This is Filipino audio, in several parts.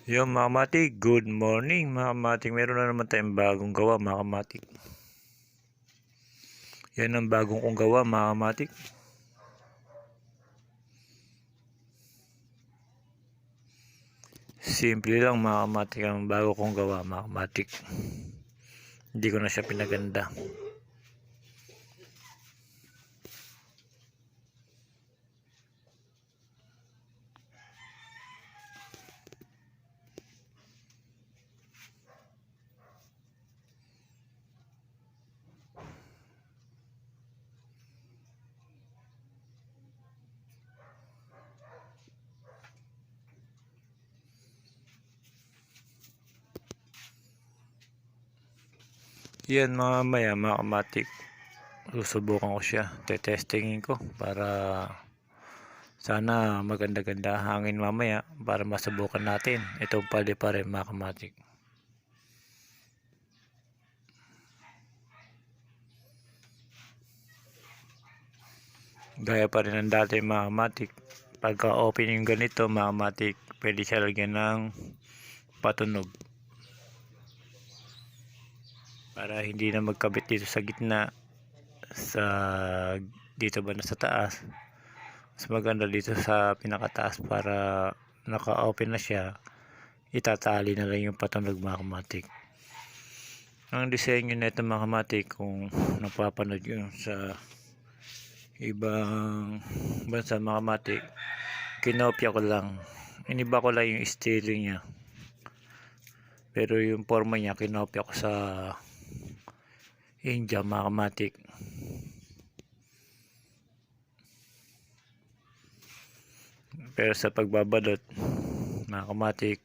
Yo mga kamatik, good morning mga kamatik. Meron na naman tayong bagong gawa mga kamatik. Yan ang bagong kong gawa mga kamatik. Simple lang mga kamatik ang bago kong gawa mga kamatik. Hindi ko na siya pinaganda. Yan mamaya mga kamatik. Susubukan ko siya. Tetestingin ko para sana maganda-ganda hangin mamaya para masubukan natin. Itong pali pa rin mga kamatik. Gaya pa rin ng dati mga kamatik. Pagka open yung ganito mga kamatik, pwede siya lagyan ng patunog. Para hindi na magkabit dito sa gitna, dito ba na sa taas. Mas maganda dito sa pinakataas para naka-open na siya. Itatali na lang yung patunog mga kamatik. Ang disenyo nito mga kamatik, kung napapanood yun sa ibang bansa mga kamatik, kinopya ko lang. Iniba ko lang yung estilo niya. Pero yung forma niya kinopya ko sa India mga kamatik. Pero sa pagbabalot mga kamatik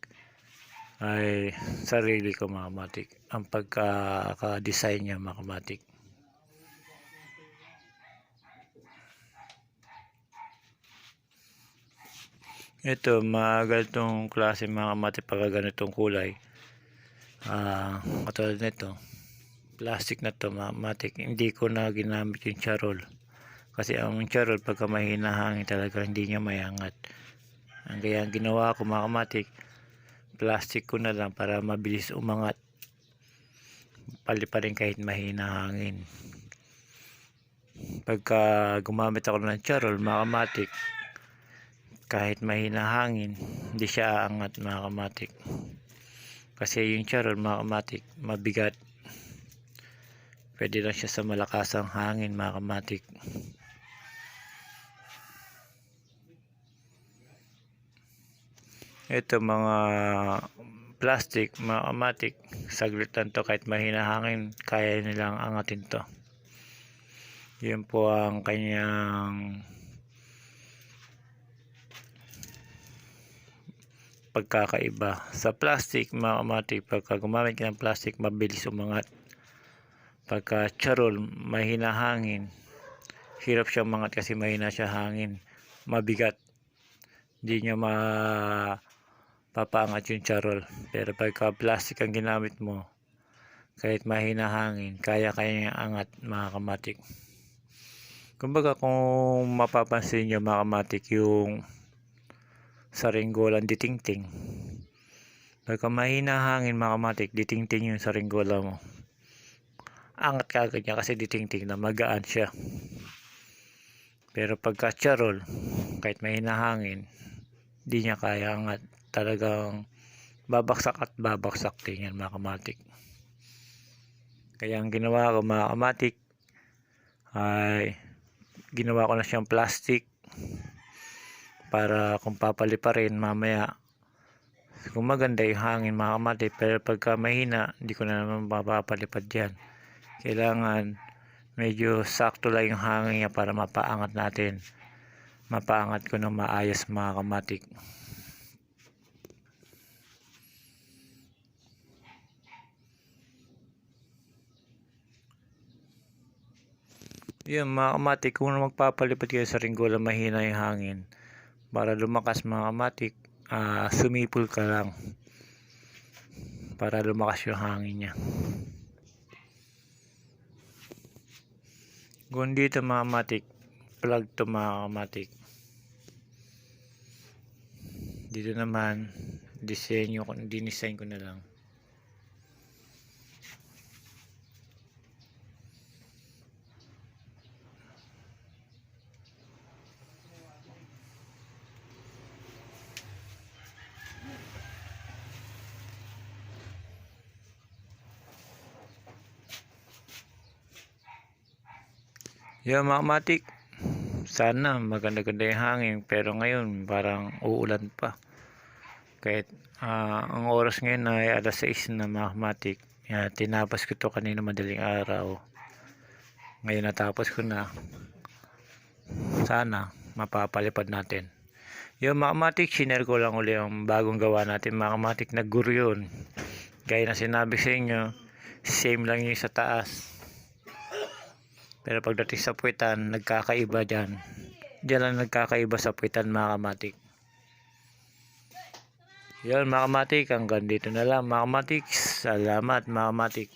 ay sarili ko mga kamatik ang pagkaka-design niya mga kamatik. Ito mga ganitong klase mga kamatik, pagka ganitong kulay, katulad nito plastic na to mga kamatik, hindi ko na ginamit yung charol. Kasi ang charol pagka mahina hangin talaga hindi niya mayangat. Kaya ang ginawa ko mga kamatik, plastic ko na lang para mabilis umangat. Pali pa rin kahit mahina hangin. Pagka gumamit ako ng charol mga kamatik, kahit mahina hangin, hindi siya aangat mga kamatik. Kasi yung charol mga kamatik, mabigat. Pwede lang siya sa malakasang hangin mga kamatik. Ito mga plastic mga kamatik, saglit lang to, kahit mahina hangin kaya nilang angatin to. Yun po ang kanyang pagkakaiba. Sa plastic mga kamatik, pagka gumamit ka ng plastic mabilis umangat. Pagka charol mahina hangin, hirap siyang umangat kasi mahina siya hangin, mabigat, hindi niya mapapaangat yung charol. Pero pagka plastic ang ginamit mo, kahit mahina hangin kaya niya angat mga kamatik. Kumbaga kung mapapansin nyo mga kamatik, yung saringgolang ditingting, pagka mahina hangin mga kamatik, ditingting yung saringgola mo, angat ka agad niya kasi ditingting na, magaan siya. Pero pagka charol, kahit mahina hangin, hindi niya kaya angat, talagang babaksak at babaksak din yan mga kamatik. Kaya ang ginawa ko mga kamatik ay ginawa ko na siyang plastic para kung papaliparin mamaya, kung maganda yung hangin mga kamatik. Pero pagka mahina, hindi ko na naman mapapalipad yan. Kailangan medyo sakto lang yung hangin niya para mapaangat natin. Mapaangat ko ng maayos mga kamatik. Yun mga kamatik, kung magpapalipad kayo sa ringgola mahina yung hangin, para lumakas mga kamatik, sumipol ka lang para lumakas yung hangin niya. Kung dito mga kamatik, plug to mga kamatik. Dito naman Dinesign ko na lang. Yung mga kamatik, sana maganda-ganda yung hangin, pero ngayon parang uulan pa. Kahit ang oras ngayon ay alas 6 na, mga kamatik. Tinapos ko to kanina madaling araw. Ngayon natapos ko na. Sana mapapalipad natin. Yung mga kamatik, share ko lang uli ang bagong gawa natin, mga kamatik, na guryon. Gaya na sinabi sa inyo, same lang yung sa taas. Pero pagdating sa puwitan, nagkakaiba dyan. Diyan lang nagkakaiba sa puwitan, mga kamatik. Yun, mga kamatik, hanggang dito na lang, mga kamatik. Salamat, mga kamatik.